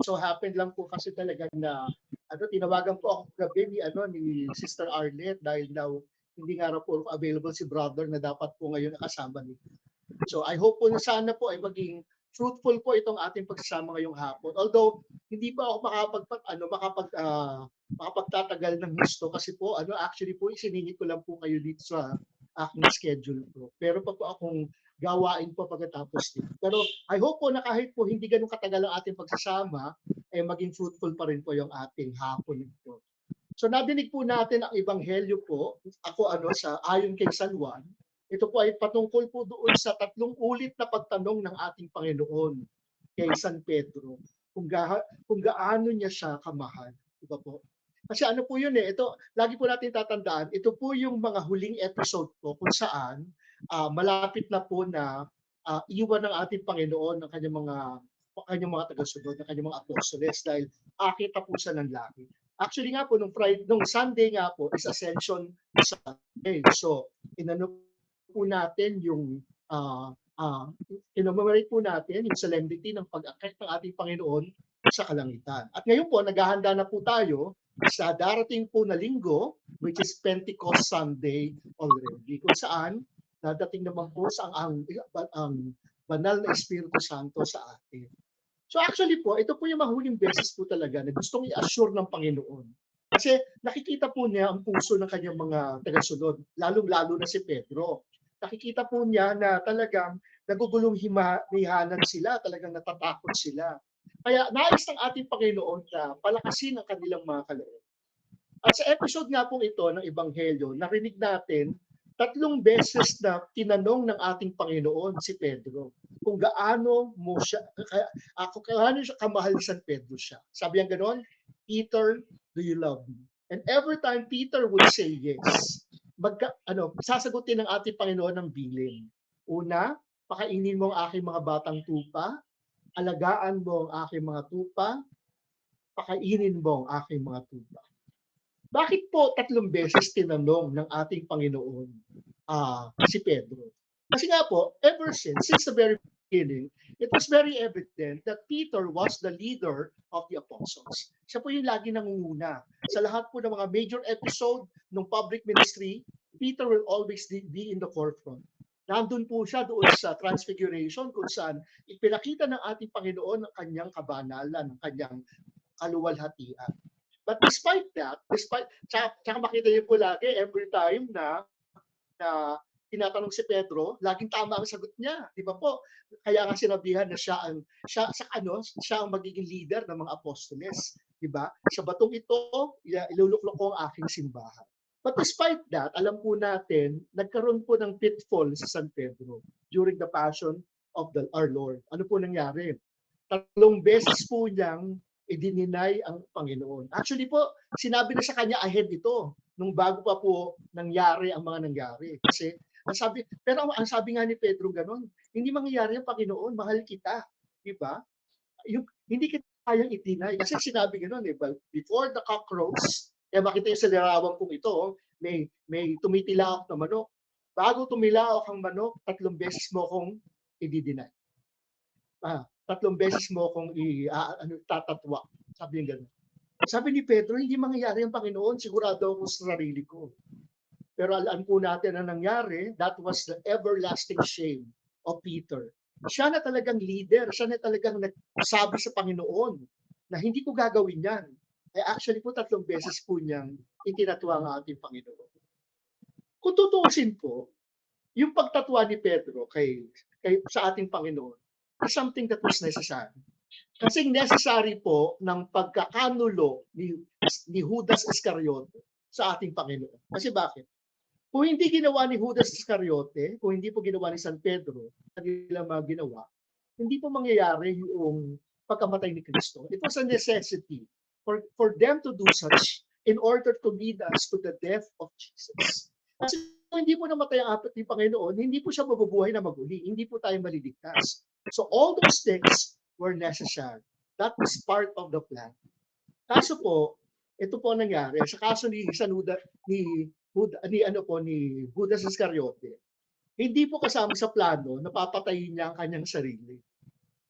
so happened lang po kasi talaga na tinawagan po ako gabi ni Sister Arlette dahil daw hindi nga raw po available si brother na dapat po ngayon nakasama nito. So I hope po na sana po ay maging fruitful po itong ating pagsasama ngayong hapon. Although hindi pa ako makapagtatagal ng gusto kasi po actually po isiningit ko lang po kayo dito sa aking schedule po. Pero pa po akong gawain po pagkatapos dito. Pero I hope po na kahit po hindi ganun katagal ang ating pagsasama, ay maging fruitful pa rin po yung ating hapon nito. So nadinig po natin ang ebanghelyo po, sa ayon kay San Juan. Ito po ay patungkol po doon sa 3 ulit na pagtanong ng ating Panginoon kay San Pedro kung gaano niya siya kamahal. Diba po? Kasi ano po yun ito, lagi po natin tatandaan, ito po yung mga huling episode po kung saan malapit na po na iwan ng ating Panginoon ng kanyang mga tagasunod, ng kanyang mga apostoles dahil akita po siya ng langit. Actually nga po, nung Sunday nga po, is Ascension Sunday. So, po natin yung commemorate po natin yung solemnity ng pag-akyat ng ating Panginoon sa kalangitan. At ngayon po, naghahanda na po tayo sa darating po na linggo, which is Pentecost Sunday already, kung saan dadating naman po ang banal na Espiritu Santo sa atin. So actually po, ito po yung mahuling beses po talaga na gustong i-assure ng Panginoon. Kasi nakikita po niya ang puso ng kanyang mga tagasunod, lalong-lalo na si Pedro. Nakikita po niya na talagang nagugulong himahanan sila, talagang natatakot sila. Kaya nais ng ating Panginoon na palakasin ang kanilang mga kaloob. At sa episode nga pong ito ng Ebanghelyo, narinig natin 3 beses na tinanong ng ating Panginoon si Pedro kung gaano siya kamahal ni San Pedro siya. Sabi niya gano'n, Peter, do you love me? And every time Peter would say yes, sasagutin ng ating Panginoon ng bilin. Una, pakainin mo ang aking mga batang tupa, alagaan mo ang aking mga tupa, pakainin mo ang aking mga tupa. Bakit po 3 beses tinanong ng ating Panginoon si Pedro? Kasi nga po, ever since the very beginning, it was very evident that Peter was the leader of the apostles. Siya po yung lagi nangunguna. Sa lahat po ng mga major episode ng public ministry, Peter will always be in the forefront. Nandun po siya doon sa Transfiguration kung saan ipinakita ng ating Panginoon ang kanyang kabanalan, ang kanyang kaluwalhatian. But despite that, tsaka makita niyo po lagi, every time na tinatanong si Pedro, laging tama ang sagot niya. Di ba po? Kaya nga sinabihan na siya ang magiging leader ng mga apostoles. Di ba? Sa batong ito, iluluklok ko ang aking simbahan. But despite that, alam po natin, nagkaroon po ng pitfall sa San Pedro during the passion of our Lord. Ano po nangyari? 3 beses po niyang i-deny ang Panginoon. Actually po, sinabi na sa kanya ahead ito nung bago pa po nangyari ang mga nangyari. Kasi ang sabi nga ni Pedro ganon, hindi mangyayari ang Panginoon, mahal kita. Diba? Hindi kita kayang i-deny. Kasi sinabi ganon, before the cockroach, makita yung sa larawan kong ito, may tumitilawak na manok. Bago tumilawak ang manok, 3 beses mo kong i-deny. 3 beses mo kung tatatwa. Sabi niya gano'n. Sabi ni Pedro, hindi mangyayari ang Panginoon, sigurado ako sa sarili ko. Pero alam po natin ang nangyari, that was the everlasting shame of Peter. Siya na talagang leader, siya na talagang nagsabi sa Panginoon na hindi ko gagawin yan. Actually po 3 beses po niyang itinatwa ang ating Panginoon. Kung tutuusin po, yung pagtatwa ni Pedro sa ating Panginoon, is something that was necessary. Kasi necessary po ng pagkakanulo ni Judas Iscariote sa ating Panginoon. Kasi bakit? Kung hindi ginawa ni Judas Iscariote, kung hindi po ginawa ni San Pedro, kanilang mga ginawa, hindi po mangyayari yung pagkamatay ni Kristo. It was a necessity for them to do such in order to lead us to the death of Jesus. Kasi kung hindi po namatay ang ating Panginoon, hindi po siya mabubuhay na maguli. Hindi po tayo maliligtas. So all those things were necessary. That was part of the plan. Kaso po, ito po ang nangyari. Sa kaso ni Judas Iscariote, hindi po kasama sa plano na papatayin niya ang kanyang sarili.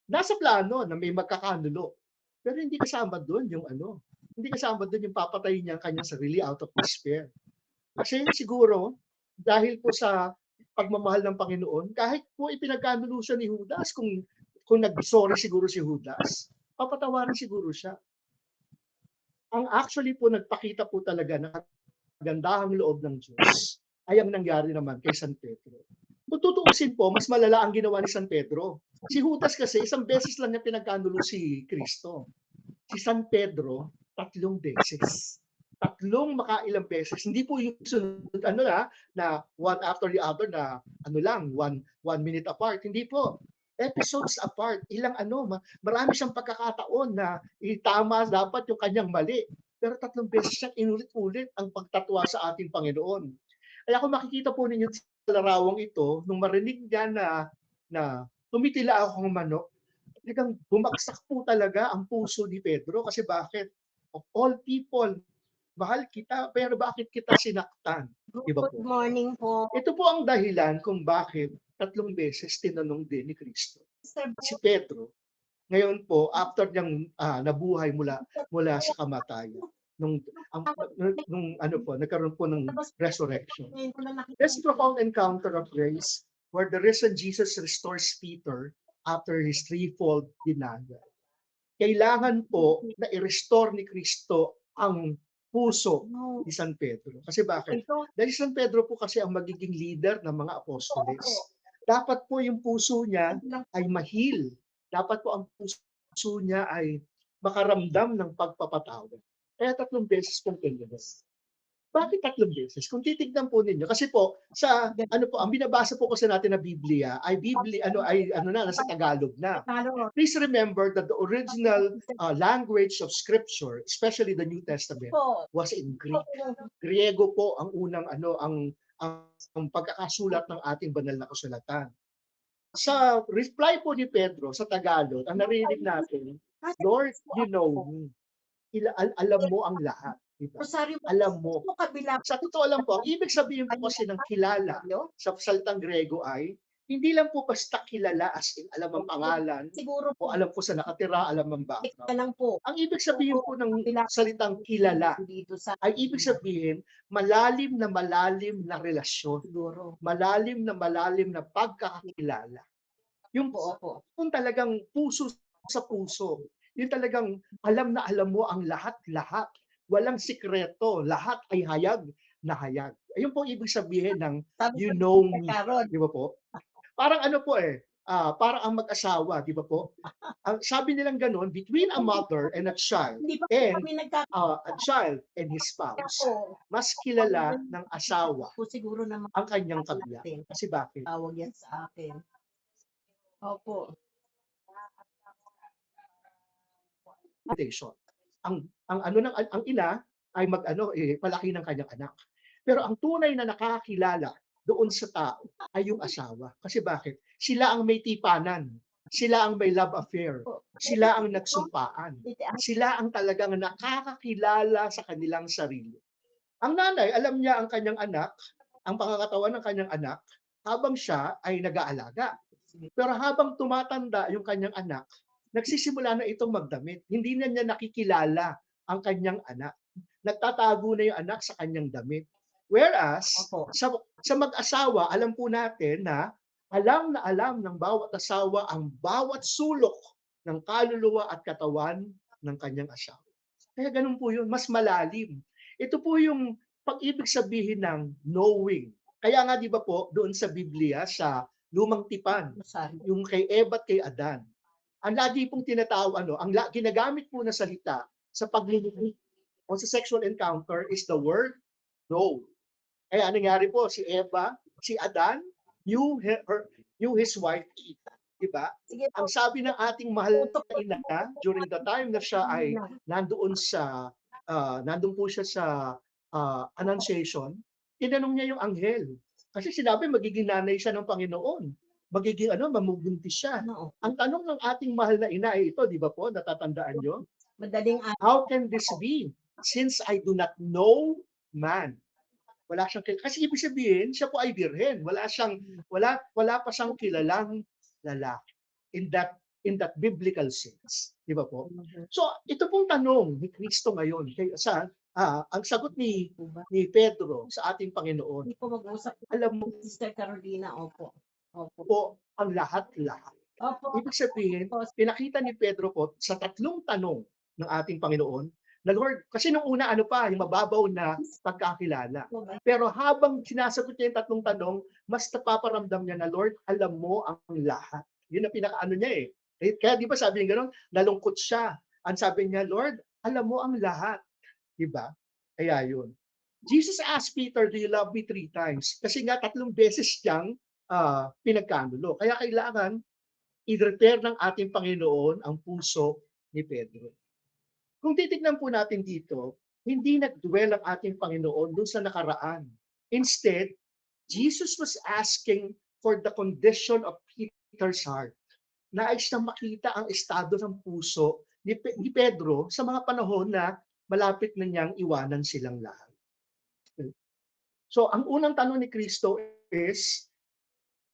Nasa plano na may magkakanulo. Pero hindi kasama doon yung ano, hindi kasama doon yung papatayin niya ang kanyang sarili out of despair. Kasi siguro, dahil po sa pagmamahal ng Panginoon, kahit po ipinagkanulo siya ni Judas, kung nag-sorry siguro si Judas, papatawarin siguro siya. Ang actually po nagpakita po talaga ng kagandahang loob ng Diyos ay ang nangyari naman kay San Pedro. Kung tutuusin po, mas malala ang ginawa ni San Pedro. Si Judas kasi, isang beses lang niya pinagkanulo si Kristo. Si San Pedro, 3 beses. Tatlong makailang beses. Hindi po yung sunod, ano na one after the other na ano lang, one minute apart. Hindi po. Episodes apart. Ilang marami siyang pagkakataon na itama dapat yung kanyang mali. Pero 3 beses siyang inulit-ulit ang pagtatwa sa ating Panginoon. Kaya kung makikita po ninyo sa larawang ito, nung marinig niya na tumitila akong manok, talagang bumagsak po talaga ang puso ni Pedro. Kasi bakit? Of all people, mahal kita, pero bakit kita sinaktan? Di ba Good po? morning po. Ito po ang dahilan kung bakit 3 beses tinanong din ni Kristo. Si Pedro, ngayon po, after niyang nabuhay mula sa kamatayan, nagkaroon po ng resurrection. This profound encounter of grace where the risen Jesus restores Peter after his threefold denial. Kailangan po na i-restore ni Kristo ang puso ni San Pedro. Kasi bakit? Dahil San Pedro po kasi ang magiging leader ng mga apostoles. Dapat po yung puso niya ay mahil. Dapat po ang puso niya ay makaramdam ng pagpapatawad. Kaya 3 beses pong kailangan. Bakit 3 beses? Kung titignan po ninyo, kasi po sa ang binabasa po kasi natin na Biblia ay nasa Tagalog na. Please remember that the original language of Scripture, especially the New Testament, was in Greek. Griego po ang unang ang pagkakasulat ng ating banal na kasulatan. Sa reply po ni Pedro sa Tagalog, ang narinig natin, Lord, you know me. Alam mo ang lahat. Diba? Alam mo. Sa totoo lang po, ang ibig sabihin po kasi ng kilala sa salitang Grego ay hindi lang po basta kilala as in alam ang pangalan o alam po sa nakatira, alam ang background. Ang ibig sabihin po ng salitang kilala ay ibig sabihin malalim na relasyon. Malalim na pagkakakilala. Yung kung talagang puso sa puso, yung talagang alam na alam mo ang lahat-lahat. Walang sikreto, lahat ay hayag na hayag. Ayun po ibig sabihin ng you know me. Di ba po? Parang parang ang mag-asawa, di ba po? Ang sabi nilang ganun, between a mother and a child and his spouse, mas kilala ng asawa ang kanyang kabila. Kasi bakit? Tawag yan sa akin. Opo. Ang ina ay palaki ng kanyang anak. Pero ang tunay na nakakakilala doon sa tao ay yung asawa. Kasi bakit? Sila ang may tipanan. Sila ang may love affair. Sila ang nagsumpaan. Sila ang talagang nakakakilala sa kanilang sarili. Ang nanay, alam niya ang kanyang anak, ang pangangatawan ng kanyang anak, habang siya ay nag-aalaga. Pero habang tumatanda yung kanyang anak, nagsisimula na itong magdamit. Hindi na niya nakikilala ang kanyang anak. Nagtatago na yung anak sa kanyang damit. Whereas, sa mag-asawa, alam po natin na alam ng bawat asawa ang bawat sulok ng kaluluwa at katawan ng kanyang asawa. Kaya ganun po yun, mas malalim. Ito po yung pag-ibig sabihin ng knowing. Kaya nga di ba po, doon sa Biblia, sa Lumang Tipan, yung kay Eva at kay Adan, ang lagi pong ginagamit po na salita sa paglilihi o sa sexual encounter is the word know. Kaya nangyari po, si Eva, si Adan, his wife, Eve. Diba? Ang sabi ng ating mahal na ina during the time na siya ay nandun po siya sa Annunciation, tinanong niya yung anghel. Kasi sinabi magiging nanay siya ng Panginoon. Magiging mamubuntis siya. Ang tanong ng ating mahal na ina ay ito, di ba po? Natatandaan nyo? How can this be? Since I do not know man. Wala siyang kasi ibig sabihin, siya po ay birhen. Wala pa siyang kilalang lalaki. In in that biblical sense. Di ba po? Mhm. So, ito pong tanong ni Kristo ngayon, ang sagot Ano po ba? ni Pedro sa ating Panginoon, Hindi po mag-usap alam mo si Sister Carolina. Opo. Opo. po ang lahat-lahat. Opo. Ibig sabihin, Opo. pinakita ni Pedro po sa tatlong tanong ng ating Panginoon na Lord, kasi nung una ano pa, yung mababaw na pagkakilala. Po ba? Pero habang sinasagot niya yung tatlong tanong, mas napaparamdam niya na Lord, alam mo ang lahat. Yun ang pinakaano niya eh. Kaya di ba sabi niya gano'n, nalungkot siya. Ang sabi niya, Lord, alam mo ang lahat. Di ba? Kaya yun. Jesus asked Peter, do you love me 3 times? Kasi nga 3 beses siyang pinagkanulo. Kaya kailangan i-repair ng ating Panginoon ang puso ni Pedro. Kung titignan po natin dito, hindi nag-dwell ang ating Panginoon doon sa nakaraan. Instead, Jesus was asking for the condition of Peter's heart. Nais niyang makita ang estado ng puso ni Pedro sa mga panahon na malapit na niyang iwanan silang lahat. So, ang unang tanong ni Kristo is,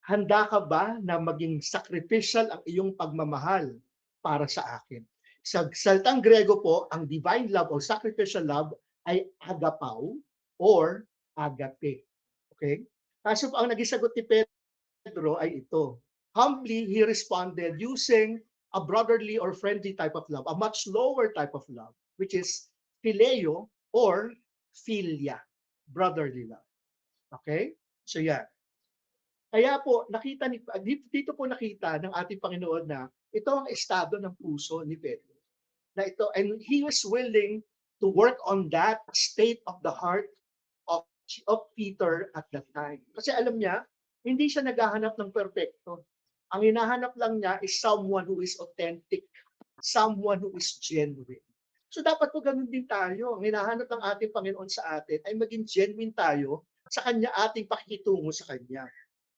handa ka ba na maging sacrificial ang iyong pagmamahal para sa akin? Sa salitang Grego po, ang divine love or sacrificial love ay agapao or agape. Okay? Kaso ang naging sagot ni Pedro ay ito. Humbly, he responded using a brotherly or friendly type of love, a much lower type of love, which is phileo or philia, brotherly love. Okay? So yan. Kaya po dito po nakita ng ating Panginoon na ito ang estado ng puso ni Pedro. Na ito, and he was willing to work on that state of the heart of Peter at that time. Kasi alam niya, hindi siya naghahanap ng perpekto. Ang hinahanap lang niya is someone who is authentic, someone who is genuine. So dapat po ganun din tayo. Ang hinahanap ng ating Panginoon sa atin ay maging genuine tayo sa Kanya, ating pakikitungo sa Kanya.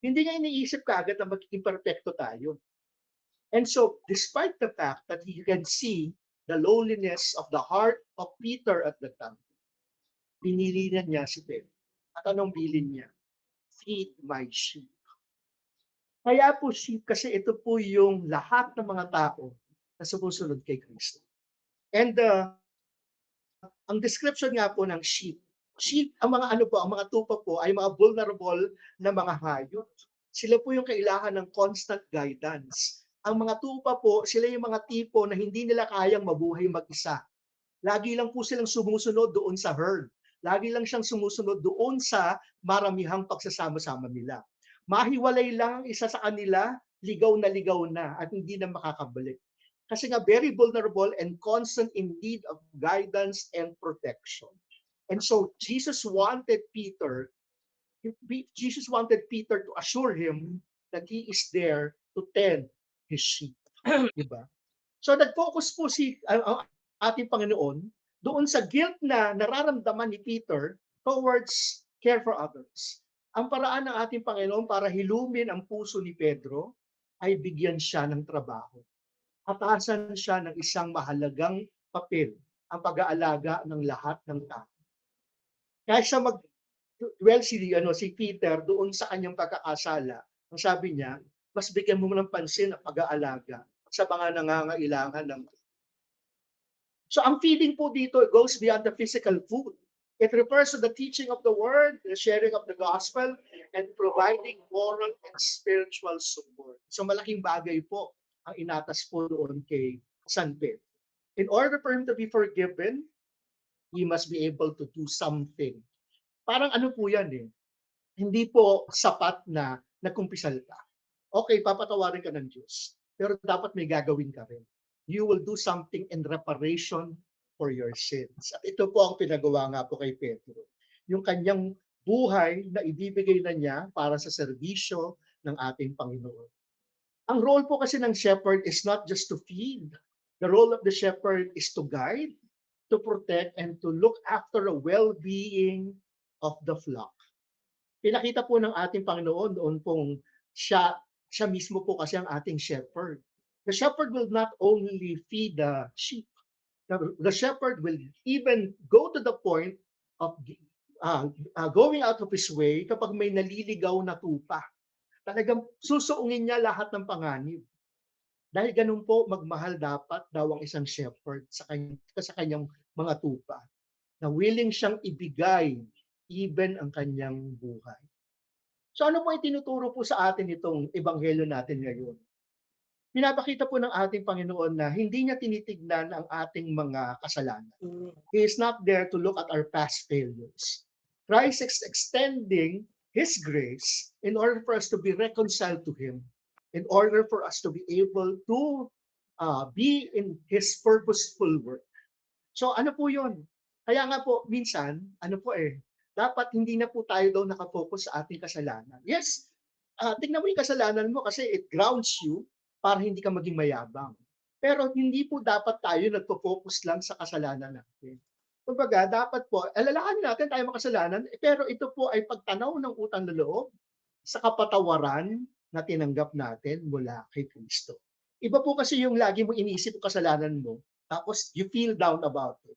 Hindi niya iniisip kaagad na magiging perfecto tayo. And so, despite the fact that he can see the lowliness of the heart of Peter at the time, pinili niya si Pedro. At anong bilin niya? Feed my sheep. Kaya po sheep, kasi ito po yung lahat ng mga tao na sumusunod kay Kristo. And ang description nga po ng sheep, ang mga ang mga tupa po ay mga vulnerable na mga hayop. Sila po yung kailangan ng constant guidance. Ang mga tupa po, sila yung mga tipo na hindi nila kayang mabuhay mag-isa. Lagi lang po silang sumusunod doon sa herd. Lagi lang siyang sumusunod doon sa maramihang pagsasama-sama nila. Mahiwalay lang ang isa sa kanila, ligaw na at hindi na makakabalik. Kasi nga very vulnerable and constant in need of guidance and protection. And so Jesus wanted Peter to assure him that he is there to tend his sheep. Diba? So nag-focus po ang ating Panginoon doon sa guilt na nararamdaman ni Peter towards care for others. Ang paraan ng ating Panginoon para hilumin ang puso ni Pedro ay bigyan siya ng trabaho. Atasan siya ng isang mahalagang papel, ang pag-aalaga ng lahat ng tao. Kaysa mag-dwell si Peter doon sa kanyang pagkakasala, ang sabi niya, mas bigyan mo ng pansin ang pag-aalaga sa mga nangangailangan ng. So ang feeding po dito goes beyond the physical food. It refers to the teaching of the word, the sharing of the gospel, and providing moral and spiritual support. So malaking bagay po ang inatas po doon kay San Pedro. In order for him to be forgiven, he must be able to do something. Parang ano po yan eh. Hindi po sapat na nagkumpisal ka. Okay, papatawarin ka ng Diyos. Pero dapat may gagawin ka rin. You will do something in reparation for your sins. At ito po ang pinagawa nga po kay Pedro. Yung kanyang buhay na ibibigay na niya para sa serbisyo ng ating Panginoon. Ang role po kasi ng shepherd is not just to feed. The role of the shepherd is to guide, to protect, and to look after the well-being of the flock. Pinakita po ng ating Panginoon doon pong siya mismo po kasi ang ating shepherd. The shepherd will not only feed the sheep. The shepherd will even go to the point of going out of his way kapag may naliligaw na tupa. Talagang susuungin niya lahat ng panganib. Dahil ganun po, magmahal dapat daw ang isang shepherd sa kanyang mga tupa, na willing siyang ibigay even ang kanyang buhay. So ano po itinuturo po sa atin itong ebanghelyo natin ngayon? Pinapakita po ng ating Panginoon na hindi niya tinitignan ang ating mga kasalanan. Mm. He is not there to look at our past failures. Christ is extending His grace in order for us to be reconciled to Him, in order for us to be able to be in His purposeful work. So ano po yun? Kaya nga po, minsan, dapat hindi na po tayo daw nakafocus sa ating kasalanan. Yes, tingnan mo yung kasalanan mo kasi it grounds you para hindi ka maging mayabang. Pero hindi po dapat tayo nagpo-focus lang sa kasalanan natin. Kumbaga, dapat po, alalahanin natin tayo makasalanan, pero ito po ay pagtanaw ng utang na loob sa kapatawaran na tinanggap natin mula kay Kristo. Iba po kasi yung lagi mo iniisip yung kasalanan mo, tapos you feel down about it.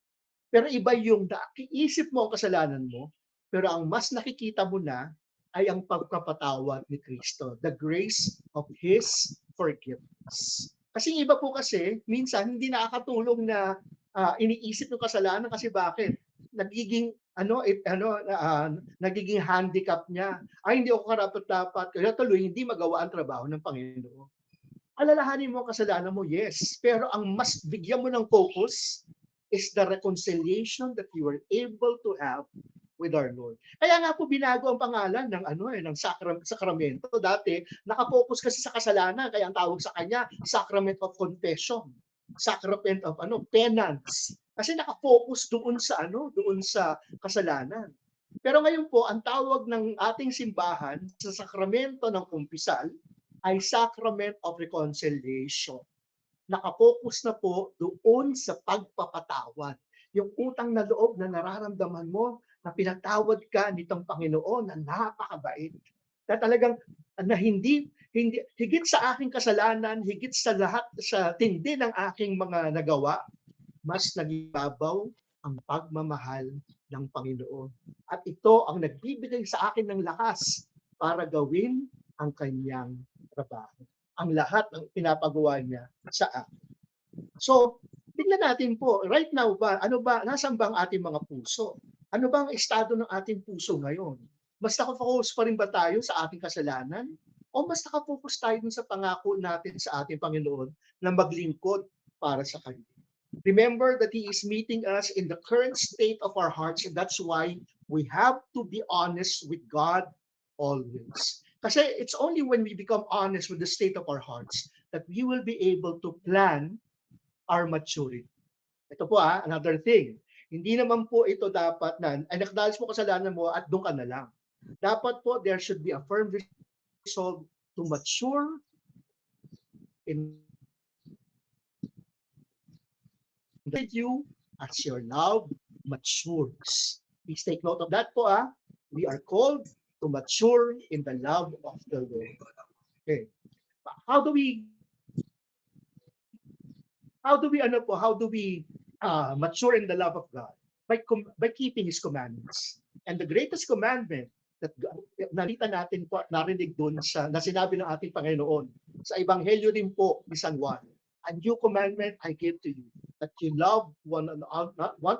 Pero iba yung nakiisip mo ang kasalanan mo, pero ang mas nakikita mo na ay ang pagkapatawad ni Kristo, the grace of His forgiveness. Kasi iba po kasi, minsan hindi nakakatulong na iniisip yung kasalanan kasi bakit? Nagiging nagiging handicap niya. Ay, hindi ako karapat-dapat. Kaya tuloy, hindi magawa ang trabaho ng Panginoon. Alalahanin mo ang kasalanan mo, yes. Pero ang mas bigyan mo ng focus is the reconciliation that you were able to have with our Lord. Kaya nga po binago ang pangalan ng sakramento. Dati, nakapokus kasi sa kasalanan, kaya ang tawag sa kanya, sacrament of confession. Sacrament of penance. Kasi nakapokus doon sa kasalanan. Pero ngayon po, ang tawag ng ating simbahan sa sakramento ng kumpisal ay Sacrament of Reconciliation. Nakapokus na po doon sa pagpapatawad. Yung utang na loob na nararamdaman mo na pinatawad ka nitong Panginoon na napakabait. Na talagang na hindi higit sa aking kasalanan, higit sa lahat sa tindi ng aking mga nagawa, mas nagibabaw ang pagmamahal ng Panginoon. At ito ang nagbibigay sa akin ng lakas para gawin ang kanyang trabaho. Ang lahat ng pinapagawa niya sa akin. So, tingnan natin po, right now nasaan ba ang ating mga puso? Ano ba ang estado ng ating puso ngayon? Mas nakafocus pa rin ba tayo sa ating kasalanan? O mas nakafocus tayo dun sa pangako natin sa ating Panginoon na maglingkod para sa Kanya? Remember that He is meeting us in the current state of our hearts, and that's why we have to be honest with God always. Kasi it's only when we become honest with the state of our hearts that we will be able to plan our maturity. Ito po another thing. Hindi naman po ito dapat na acknowledge mo kasalanan mo at doon ka na lang. Dapat po there should be a firm resolve to mature in you as your love matures. Please take note of that po. We are called to mature in the love of the Lord. Okay. How do we mature in the love of God? By keeping His commandments. And the greatest commandment that nakita natin po, narinig doon na sinabi ng ating Panginoon sa Ebanghelyo din po ni San Juan. A new commandment I give to you, that you love one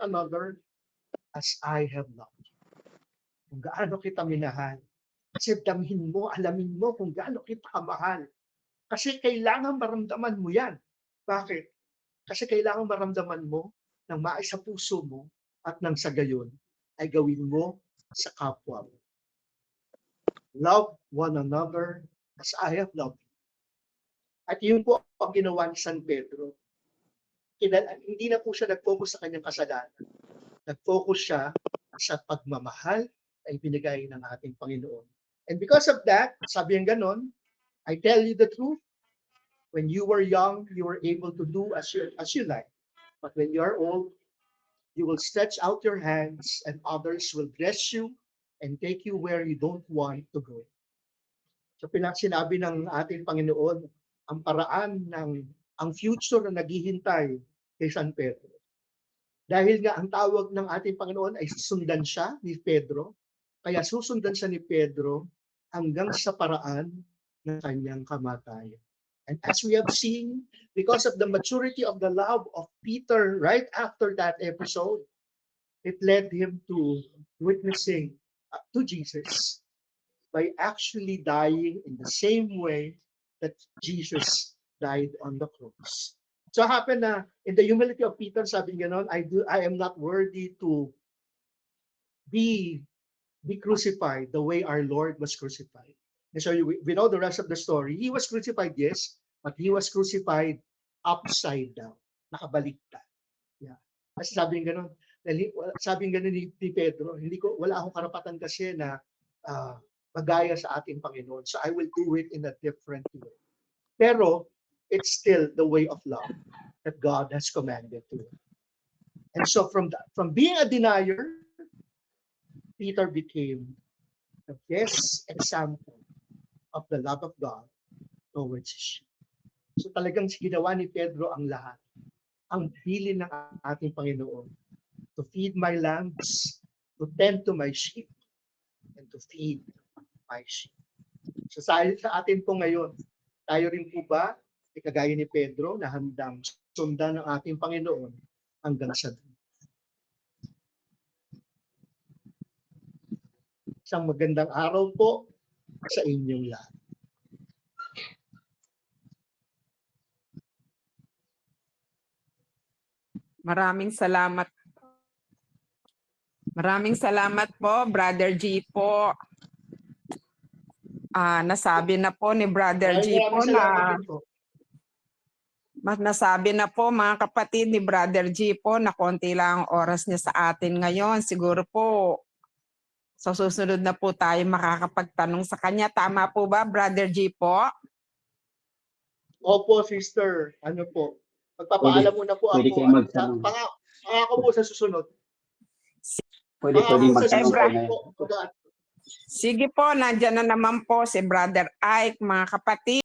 another as I have loved you. Kung gaano kita minahal. Kasi alamin mo kung gaano kita kamahal. Kasi kailangan maramdaman mo yan. Bakit? Kasi kailangan maramdaman mo ng mais sa puso mo at nang sa gayon ay gawin mo sa kapwa mo. Love one another as I have loved you. At yun po ang ginawa ni San Pedro. Hindi na po siya nag-focus sa kanyang kasalanan. Nag-focus siya sa pagmamahal na ibinigay ng ating Panginoon. And because of that, sabi ang ganon, I tell you the truth, when you were young, you were able to do as you like. But when you are old, you will stretch out your hands and others will bless you and take you where you don't want to go. So sinabi ng ating Panginoon, ang paraan ang future na naghihintay kay San Pedro. Dahil nga ang tawag ng ating Panginoon ay sundan siya ni Pedro, kaya susundan siya ni Pedro hanggang sa paraan ng kanyang kamatayan. And as we have seen, because of the maturity of the love of Peter right after that episode, it led him to witnessing to Jesus by actually dying in the same way that Jesus died on the cross. So happened na in the humility of Peter, sabi ganon, I am not worthy to be crucified the way our Lord was crucified. And so we know the rest of the story. He was crucified, yes, but he was crucified upside down, nakabaliktad. Yeah. Kasi sabi ganon, sabi ganon ni Pedro, wala akong karapatan kasi na magaya sa ating Panginoon. So I will do it in a different way. Pero it's still the way of love that God has commanded to it. And so from being a denier, Peter became the best example of the love of God towards his sheep. So talagang ginawa ni Pedro ang lahat. Ang bilin ng ating Panginoon. To feed my lambs, to tend to my sheep, and to feed my sheep. So sa atin po ngayon, tayo rin po ba, kagaya ni Pedro, na handang sundan ng ating Panginoon hanggang sa dulo? Isang magandang araw po sa inyong lahat. Maraming salamat. Maraming salamat po, Brother G po. Nasabi na po ni Brother G po na nasabi na po mga kapatid ni Brother G po na konti lang ang oras niya sa atin ngayon. Siguro po sa susunod na po tayo makakapagtanong sa kanya. Tama po ba, Brother G po? Opo, sister. Ano po? Magpapaalam muna po pwede ako. kayo magtanong. Pangako po sa susunod. Pwede Pangako sa magtanong susunod na po. Sige po, nandiyan na naman po si Brother Ike, mga kapatid.